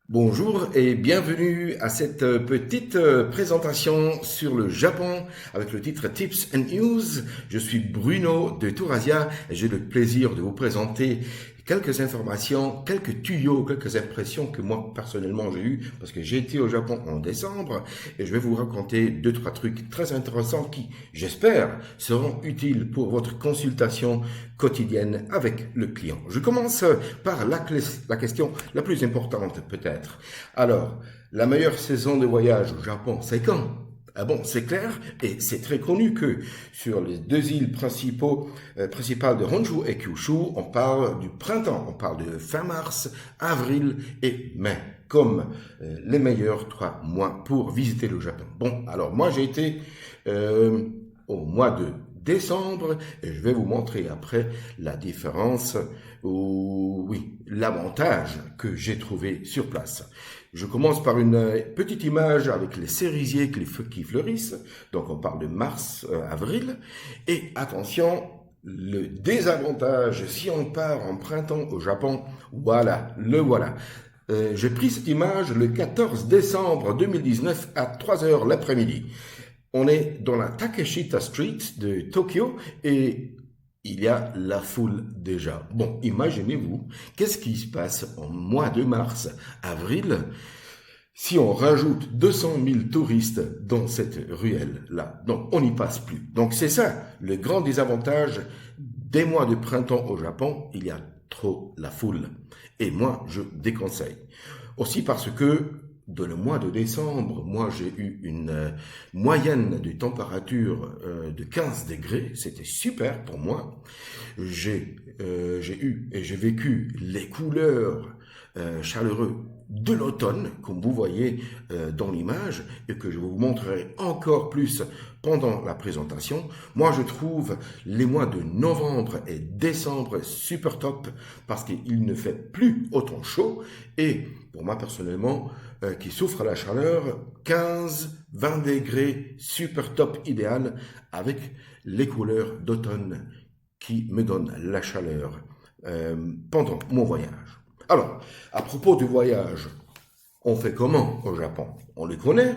Bonjour et bienvenue à cette petite présentation sur le Japon avec le titre Tips and News. Je suis Bruno de Tourasia et j'ai le plaisir de vous présenter quelques informations, quelques tuyaux, quelques impressions que moi personnellement j'ai eues parce que j'ai été au Japon en décembre et je vais vous raconter deux, trois trucs très intéressants qui, j'espère, seront utiles pour votre consultation quotidienne avec le client. Je commence par la question la plus importante peut-être. Alors, la meilleure saison de voyage au Japon, c'est quand? Ah bon, c'est clair, et c'est très connu que sur les deux îles principales de Honshu et Kyushu, on parle du printemps, on parle de fin mars, avril et mai, comme les meilleurs 3 mois pour visiter le Japon. Bon, alors moi j'ai été au mois de décembre et je vais vous montrer après la différence ou oui, l'avantage que j'ai trouvé sur place. Je commence par une petite image avec les cerisiers qui fleurissent. Donc on parle de mars, avril. Et attention, le désavantage, si on part en printemps au Japon, voilà, le voilà. J'ai pris cette image le 14 décembre 2019 à 3 heures l'après-midi. On est dans la Takeshita Street de Tokyo et il y a la foule déjà. Bon, imaginez-vous, qu'est-ce qui se passe en mois de mars, avril, si on rajoute 200 000 touristes dans cette ruelle-là. Donc, on n'y passe plus. Donc, c'est ça, le grand désavantage des mois de printemps au Japon, il y a trop la foule. Et moi, je déconseille. Aussi parce que dans le mois de décembre, moi j'ai eu une moyenne de température de 15 degrés, c'était super pour moi. J'ai eu et j'ai vécu les couleurs chaleureuses de l'automne, comme vous voyez dans l'image, et que je vous montrerai encore plus pendant la présentation. Moi, je trouve les mois de novembre et décembre super top parce qu'il ne fait plus autant chaud. Et pour moi, personnellement, qui souffre à la chaleur, 15-20 degrés super top idéal avec les couleurs d'automne qui me donnent la chaleur pendant mon voyage. Alors, à propos du voyage, on fait comment au Japon? On le connaît,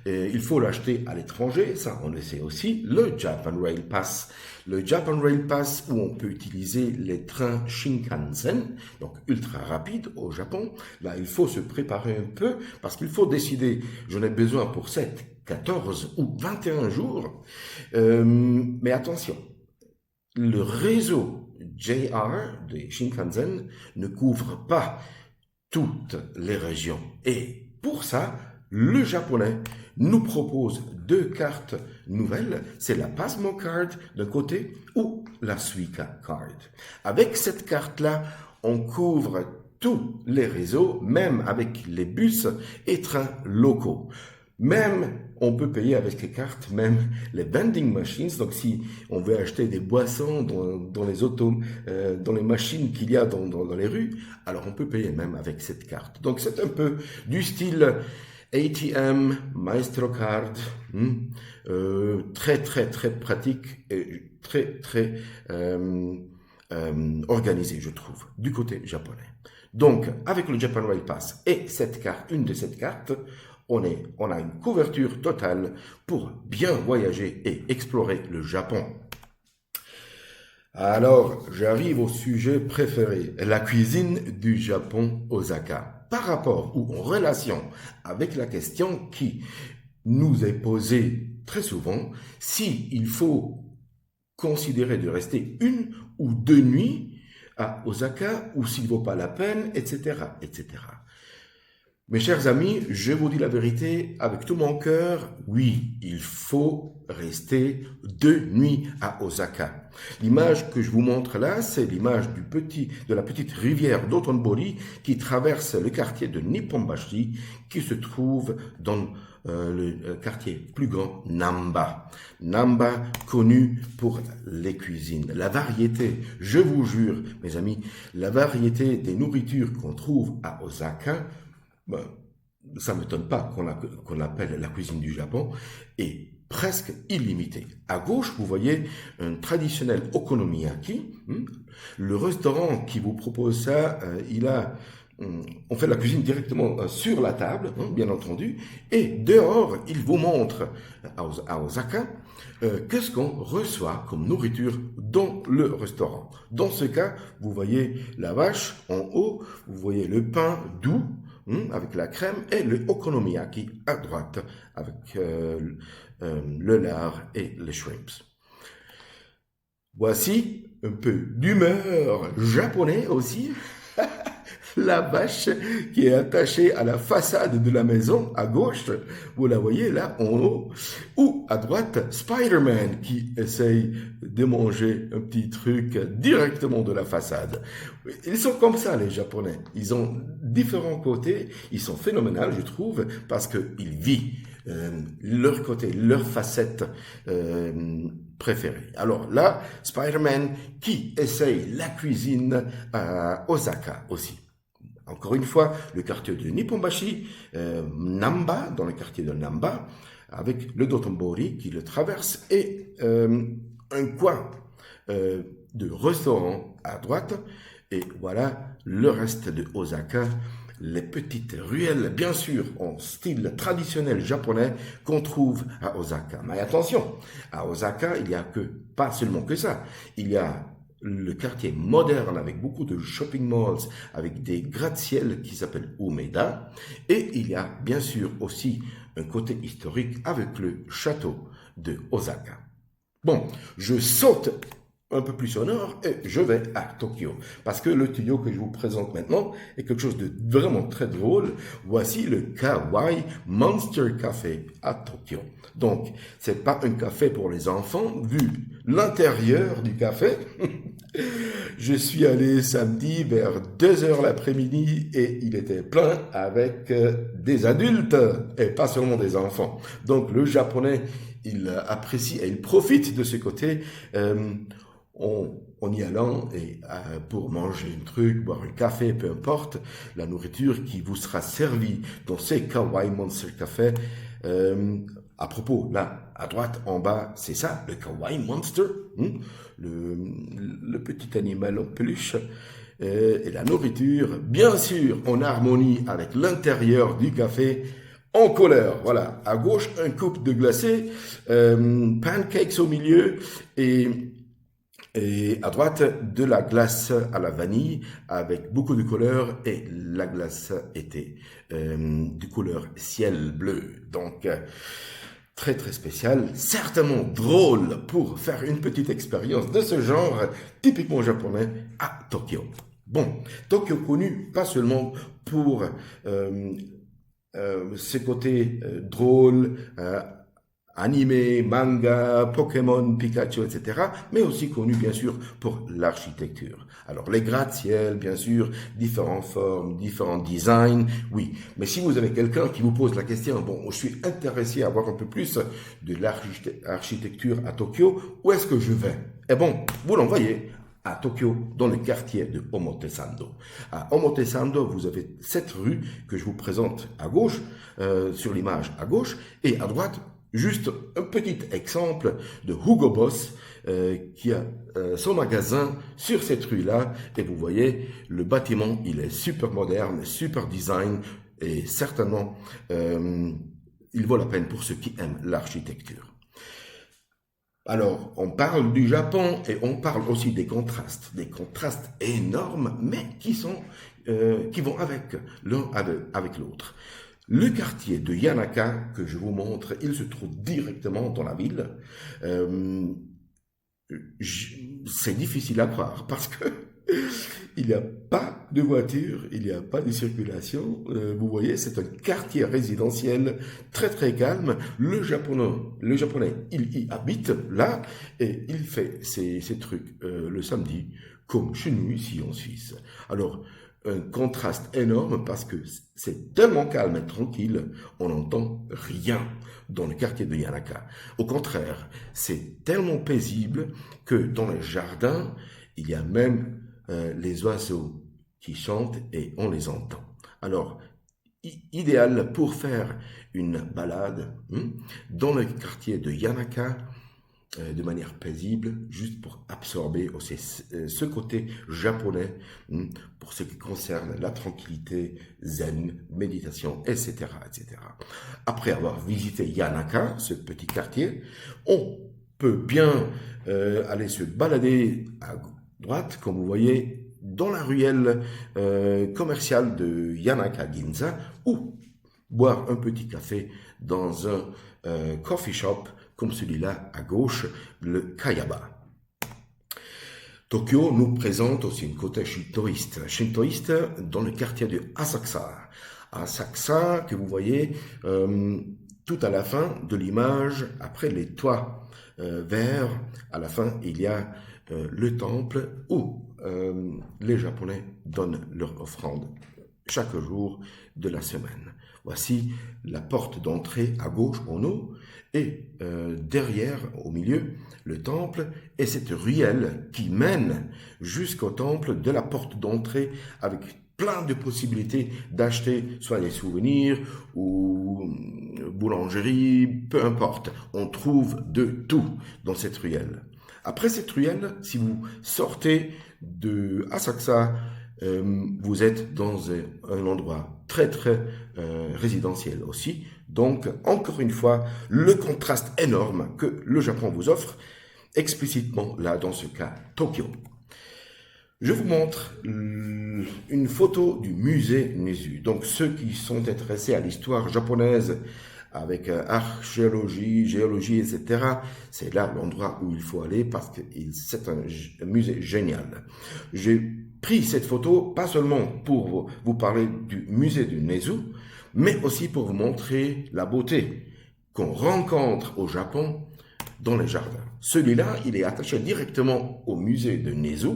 et il faut l'acheter à l'étranger, ça on le sait aussi, le Japan Rail Pass. Le Japan Rail Pass où on peut utiliser les trains Shinkansen, donc ultra rapides au Japon. Là, il faut se préparer un peu parce qu'il faut décider, j'en ai besoin pour 7, 14 ou 21 jours. Mais attention, le réseau JR des Shinkansen ne couvre pas toutes les régions. Et pour ça, le japonais nous propose deux cartes nouvelles. C'est la Pasmo Card d'un côté ou la Suica Card. Avec cette carte-là, on couvre tous les réseaux, même avec les bus et trains locaux. Même, on peut payer avec les cartes, même les vending machines. Donc, si on veut acheter des boissons dans les autos, dans les machines qu'il y a dans les rues, alors on peut payer même avec cette carte. Donc, c'est un peu du style ATM, Maestro Card, très, très, très pratique et très, très organisé, je trouve, du côté japonais. Donc, avec le Japan Rail Pass et cette carte, une de ces cartes, on a une couverture totale pour bien voyager et explorer le Japon. Alors, j'arrive au sujet préféré, la cuisine du Japon Osaka. Par rapport ou en relation avec la question qui nous est posée très souvent, si il faut considérer de rester 1 ou 2 nuits à Osaka ou s'il ne vaut pas la peine, etc., etc. Mes chers amis, je vous dis la vérité avec tout mon cœur, oui, il faut rester 2 nuits à Osaka. L'image que je vous montre là, c'est l'image de la petite rivière d'Otonbori qui traverse le quartier de Nipponbashi qui se trouve dans le quartier plus grand Namba. Namba, connu pour les cuisines. La variété, je vous jure, mes amis, la variété des nourritures qu'on trouve à Osaka, ben, ça ne m'étonne pas qu'on appelle la cuisine du Japon, est presque illimitée. À gauche, vous voyez un traditionnel okonomiyaki. Le restaurant qui vous propose ça, il a on fait la cuisine directement sur la table, bien entendu, et dehors, il vous montre à Osaka qu'est-ce qu'on reçoit comme nourriture dans le restaurant. Dans ce cas, vous voyez la vache en haut, vous voyez le pain doux avec la crème et le okonomiyaki à droite avec le lard et les shrimps. Voici un peu d'humeur japonais aussi. La vache qui est attachée à la façade de la maison à gauche, vous la voyez là en haut, ou à droite, Spider-Man qui essaye de manger un petit truc directement de la façade. Ils sont comme ça les Japonais, ils ont différents côtés, ils sont phénoménaux je trouve, parce qu'ils vivent leur côté, leur facette préférée. Alors là, Spider-Man qui essaye la cuisine à Osaka aussi. Encore une fois, le quartier de Nipponbashi, Namba, dans le quartier de Namba, avec le Dotonbori qui le traverse, et un coin de restaurant à droite, et voilà le reste de Osaka, les petites ruelles, bien sûr, en style traditionnel japonais qu'on trouve à Osaka. Mais attention, à Osaka, il n'y a pas seulement que ça, il y a le quartier moderne avec beaucoup de shopping malls, avec des gratte-ciel qui s'appellent Umeda. Et il y a bien sûr aussi un côté historique avec le château de Osaka. Bon, je saute un peu plus au nord et je vais à Tokyo. Parce que le tuyau que je vous présente maintenant est quelque chose de vraiment très drôle. Voici le Kawaii Monster Café à Tokyo. Donc, c'est pas un café pour les enfants, vu l'intérieur du café. Je suis allé samedi vers 2h l'après-midi et il était plein avec des adultes et pas seulement des enfants. Donc, le japonais, il apprécie et il profite de ce côté en y allant et pour manger un truc, boire un café, peu importe, la nourriture qui vous sera servie dans ces Kawaii Monster Café. À propos, là, à droite, en bas, c'est ça, le Kawaii Monster, le petit animal en peluche. Et la nourriture, bien sûr, en harmonie avec l'intérieur du café, en couleur. Voilà, à gauche, un coupe de glacé, pancakes au milieu et à droite, de la glace à la vanille avec beaucoup de couleurs et la glace était de couleur ciel bleu. Donc, très très spécial, certainement drôle pour faire une petite expérience de ce genre typiquement japonais à Tokyo. Bon, Tokyo connu pas seulement pour ses côtés drôles, animé, manga, Pokémon, Pikachu, etc., mais aussi connu bien sûr pour l'architecture. Alors les gratte-ciel, bien sûr, différentes formes, différents designs, oui. Mais si vous avez quelqu'un qui vous pose la question, bon, je suis intéressé à voir un peu plus de l'architecture à Tokyo, où est-ce que je vais? Eh bon, vous l'envoyez à Tokyo, dans le quartier de Omotesando. À Omotesando, vous avez cette rue que je vous présente à gauche, sur l'image à gauche, et à droite, juste un petit exemple de Hugo Boss qui a son magasin sur cette rue-là. Et vous voyez, le bâtiment, il est super moderne, super design et certainement, il vaut la peine pour ceux qui aiment l'architecture. Alors, on parle du Japon et on parle aussi des contrastes énormes, mais qui vont avec l'un avec l'autre. Le quartier de Yanaka que je vous montre, il se trouve directement dans la ville. C'est difficile à croire parce que il n'y a pas de voiture, il n'y a pas de circulation. Vous voyez, c'est un quartier résidentiel très très calme. Le japonais, il y habite là et il fait ses trucs le samedi, comme chez nous ici en Suisse. Alors, un contraste énorme parce que c'est tellement calme et tranquille, on n'entend rien dans le quartier de Yanaka. Au contraire, c'est tellement paisible que dans les jardins, il y a même les oiseaux qui chantent et on les entend. Alors, idéal pour faire une balade dans le quartier de Yanaka de manière paisible, juste pour absorber aussi ce côté japonais pour ce qui concerne la tranquillité, zen, méditation, etc., etc. Après avoir visité Yanaka, ce petit quartier, on peut bien aller se balader à droite, comme vous voyez, dans la ruelle commerciale de Yanaka Ginza, ou boire un petit café dans un coffee shop comme celui-là à gauche, le Kayaba. Tokyo nous présente aussi une côté shintoïste dans le quartier de Asakusa. Asakusa que vous voyez tout à la fin de l'image, après les toits verts, à la fin il y a le temple où les Japonais donnent leur offrande chaque jour de la semaine. Voici la porte d'entrée à gauche en haut et derrière, au milieu, le temple et cette ruelle qui mène jusqu'au temple de la porte d'entrée avec plein de possibilités d'acheter soit des souvenirs ou boulangerie, peu importe. On trouve de tout dans cette ruelle. Après cette ruelle, si vous sortez de Asakusa, vous êtes dans un endroit très résidentiel aussi. Donc, encore une fois, le contraste énorme que le Japon vous offre, explicitement là, dans ce cas, Tokyo. Je vous montre une photo du musée Nezu. Donc, ceux qui sont intéressés à l'histoire japonaise, avec archéologie, géologie, etc., c'est là l'endroit où il faut aller parce que c'est un musée génial. J'ai pris cette photo pas seulement pour vous parler du musée de Nezu, mais aussi pour vous montrer la beauté qu'on rencontre au Japon dans les jardins. Celui-là, il est attaché directement au musée de Nezu,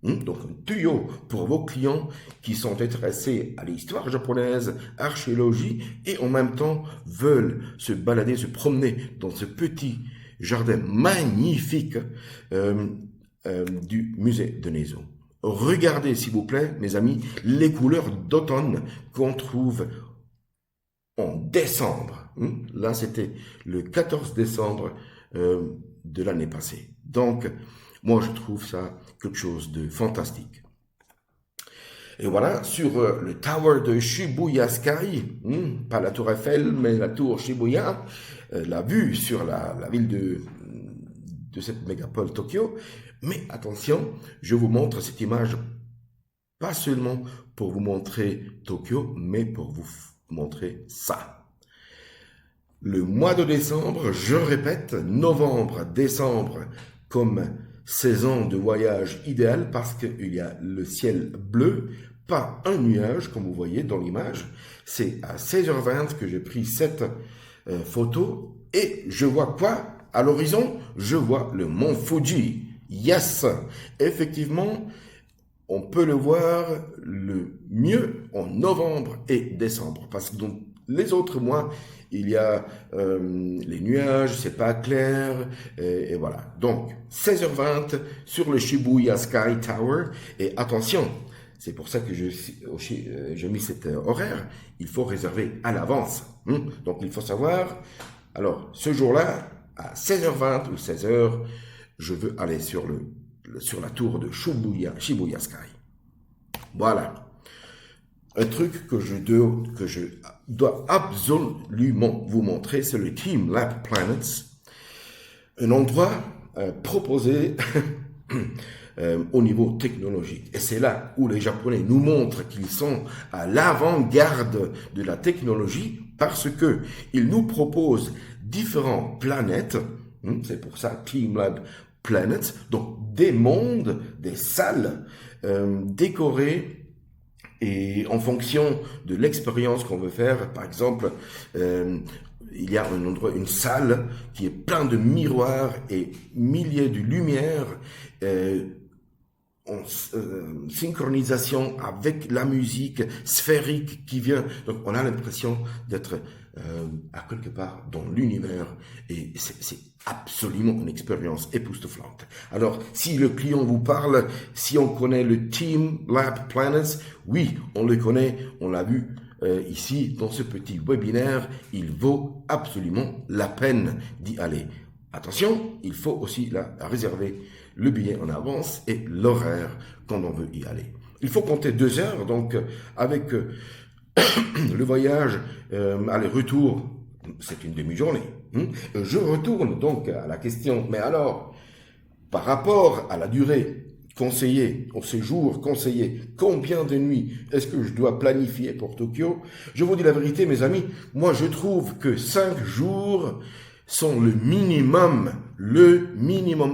donc un tuyau pour vos clients qui sont intéressés à l'histoire japonaise, archéologie et en même temps veulent se balader, se promener dans ce petit jardin magnifique du musée de Nezu. Regardez s'il vous plaît, mes amis, les couleurs d'automne qu'on trouve en décembre. Là, c'était le 14 décembre de l'année passée. Donc, moi, je trouve ça quelque chose de fantastique. Et voilà, sur le tower de Shibuya Sky, pas la tour Eiffel, mais la tour Shibuya, la vue sur la ville de cette mégapole Tokyo. Mais attention, je vous montre cette image pas seulement pour vous montrer Tokyo, mais pour vous montrer ça. Le mois de décembre, je répète, novembre, décembre, comme saison de voyage idéale parce qu'il y a le ciel bleu, pas un nuage comme vous voyez dans l'image. C'est à 16h20 que j'ai pris cette photo et je vois quoi à l'horizon? Je vois le mont Fuji. Yes, effectivement, on peut le voir le mieux en novembre et décembre parce que dans les autres mois, il y a les nuages, c'est pas clair, et voilà. Donc, 16h20 sur le Shibuya Sky Tower, et attention, c'est pour ça que j'ai mis cet horaire, il faut réserver à l'avance. Donc, il faut savoir, alors, ce jour-là, à 16h20 ou 16h, je veux aller sur la tour de Shibuya Sky. Voilà. Un truc que je dois absolument vous montrer, c'est le Team Lab Planets, un endroit proposé au niveau technologique. Et c'est là où les Japonais nous montrent qu'ils sont à l'avant-garde de la technologie parce que ils nous proposent différentes planètes. C'est pour ça Team Lab Planets, donc des mondes, des salles décorées. Et en fonction de l'expérience qu'on veut faire, par exemple, il y a un endroit, une salle qui est plein de miroirs et milliers de lumières en synchronisation avec la musique sphérique qui vient. Donc on a l'impression d'être à quelque part dans l'univers et c'est absolument une expérience époustouflante. Alors, si le client vous parle, si on connaît le Team Lab Planets, oui, on le connaît, on l'a vu ici dans ce petit webinaire, il vaut absolument la peine d'y aller. Attention, il faut aussi là réserver le billet en avance et l'horaire quand on veut y aller. Il faut compter 2 heures, donc avec le voyage aller-retour, c'est une demi-journée. Je retourne donc à la question, mais alors, par rapport à la durée conseillée, au séjour conseillé, combien de nuits est-ce que je dois planifier pour Tokyo? Je vous dis la vérité, mes amis, moi je trouve que 5 jours sont le minimum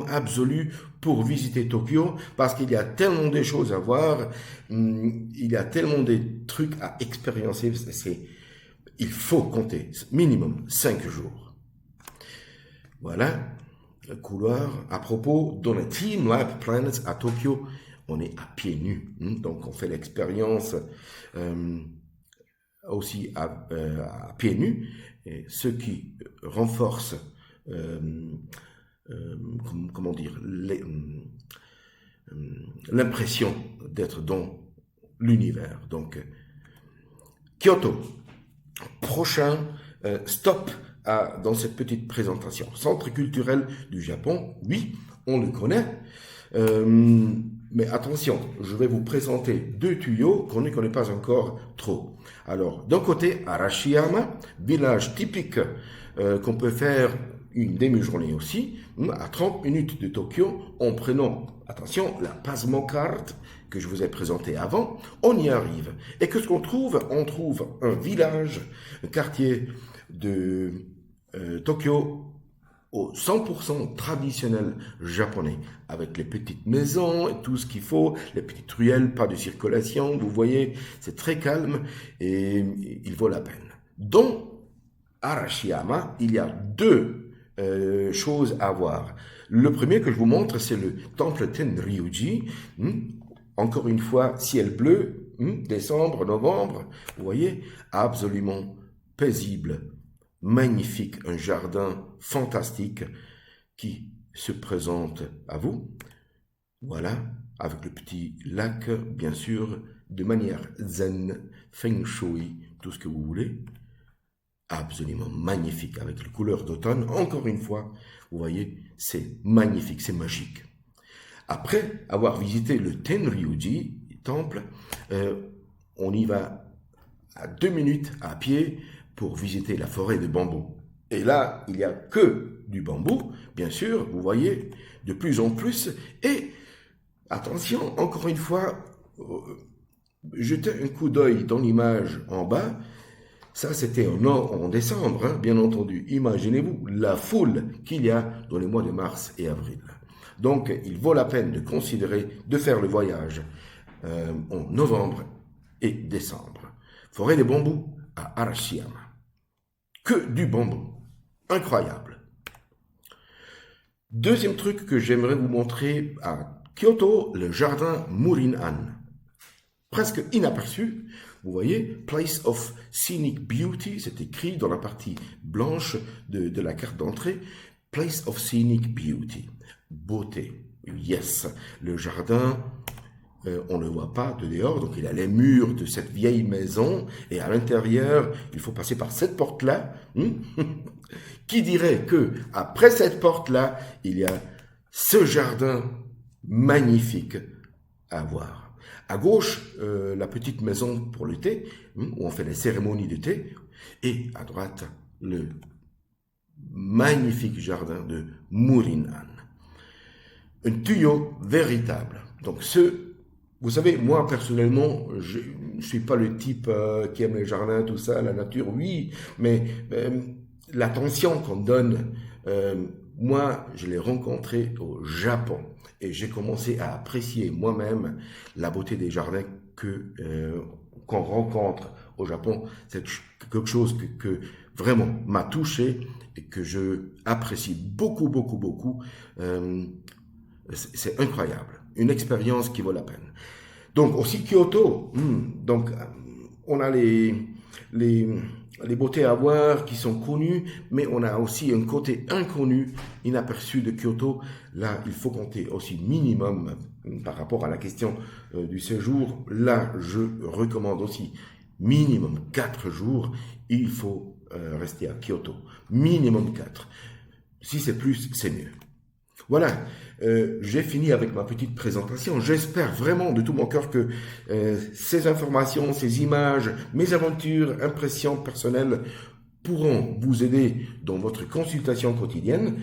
absolu pour visiter Tokyo, parce qu'il y a tellement de choses à voir, il y a tellement de trucs à expérimenter, il faut compter minimum 5 jours. Voilà, le couloir. À propos, dans le Team Lab Planets à Tokyo, on est à pieds nus, donc on fait l'expérience aussi à pieds nus, et ce qui renforce comment dire, l'impression d'être dans l'univers. Donc, Kyoto, prochain stop dans cette petite présentation. Centre culturel du Japon, oui, on le connaît, mais attention, je vais vous présenter 2 tuyaux qu'on ne connaît pas encore trop. Alors, d'un côté, Arashiyama, village typique qu'on peut faire une demi-journée aussi, à 30 minutes de Tokyo, en prenant, attention, la Pasmo Card que je vous ai présentée avant, on y arrive. Et qu'est-ce qu'on trouve? On trouve un village, un quartier de Tokyo au 100% traditionnel japonais, avec les petites maisons et tout ce qu'il faut, les petites ruelles, pas de circulation, vous voyez, c'est très calme et il vaut la peine. Dans Arashiyama, il y a 2 choses à voir. Le premier que je vous montre, c'est le temple Tenryuji. Encore une fois, ciel bleu, décembre, novembre, vous voyez, absolument paisible, magnifique, un jardin fantastique qui se présente à vous. Voilà, avec le petit lac, bien sûr, de manière zen, feng shui, tout ce que vous voulez. Absolument magnifique, avec les couleurs d'automne. Encore une fois, vous voyez, c'est magnifique, c'est magique. Après avoir visité le Tenryuji temple, on y va à 2 minutes à pied pour visiter la forêt de bambou. Et là, il n'y a que du bambou, bien sûr, vous voyez, de plus en plus. Et attention, encore une fois, jetez un coup d'œil dans l'image en bas. Ça, c'était en décembre, bien entendu. Imaginez-vous la foule qu'il y a dans les mois de mars et avril. Donc, il vaut la peine de considérer de faire le voyage en novembre et décembre. Forêt de bambou à Arashiyama. Que du bambou. Incroyable. Deuxième truc que j'aimerais vous montrer à Kyoto, le jardin Murin-han. Presque inaperçu, vous voyez, Place of Scenic Beauty, c'est écrit dans la partie blanche de la carte d'entrée, Place of Scenic Beauty, beauté, yes, le jardin, on ne le voit pas de dehors, donc il a les murs de cette vieille maison, et à l'intérieur, il faut passer par cette porte-là, qui dirait que après cette porte-là, il y a ce jardin magnifique à voir. À gauche, la petite maison pour le thé, où on fait les cérémonies de thé. Et à droite, le magnifique jardin de Murin-han. Un tuyau véritable. Donc vous savez, moi personnellement, je ne suis pas le type qui aime les jardins, tout ça, la nature, oui, mais l'attention qu'on donne, moi, je l'ai rencontré au Japon. Et j'ai commencé à apprécier moi-même la beauté des jardins qu'on rencontre au Japon. C'est quelque chose que vraiment m'a touché et que je apprécie beaucoup, beaucoup, beaucoup. C'est incroyable. Une expérience qui vaut la peine. Donc aussi Kyoto. Donc on a les beautés à voir qui sont connues, mais on a aussi un côté inconnu, inaperçu de Kyoto. Là, il faut compter aussi minimum par rapport à la question du séjour. Là, je recommande aussi minimum 4 jours. Il faut rester à Kyoto. Minimum 4. Si c'est plus, c'est mieux. Voilà, j'ai fini avec ma petite présentation. J'espère vraiment de tout mon cœur que ces informations, ces images, mes aventures, impressions personnelles pourront vous aider dans votre consultation quotidienne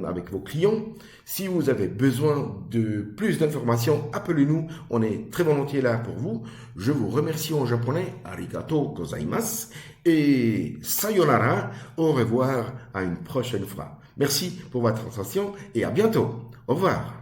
avec vos clients. Si vous avez besoin de plus d'informations, appelez-nous. On est très volontiers là pour vous. Je vous remercie en japonais. Arigato gozaimasu. Et sayonara. Au revoir à une prochaine fois. Merci pour votre attention et à bientôt. Au revoir.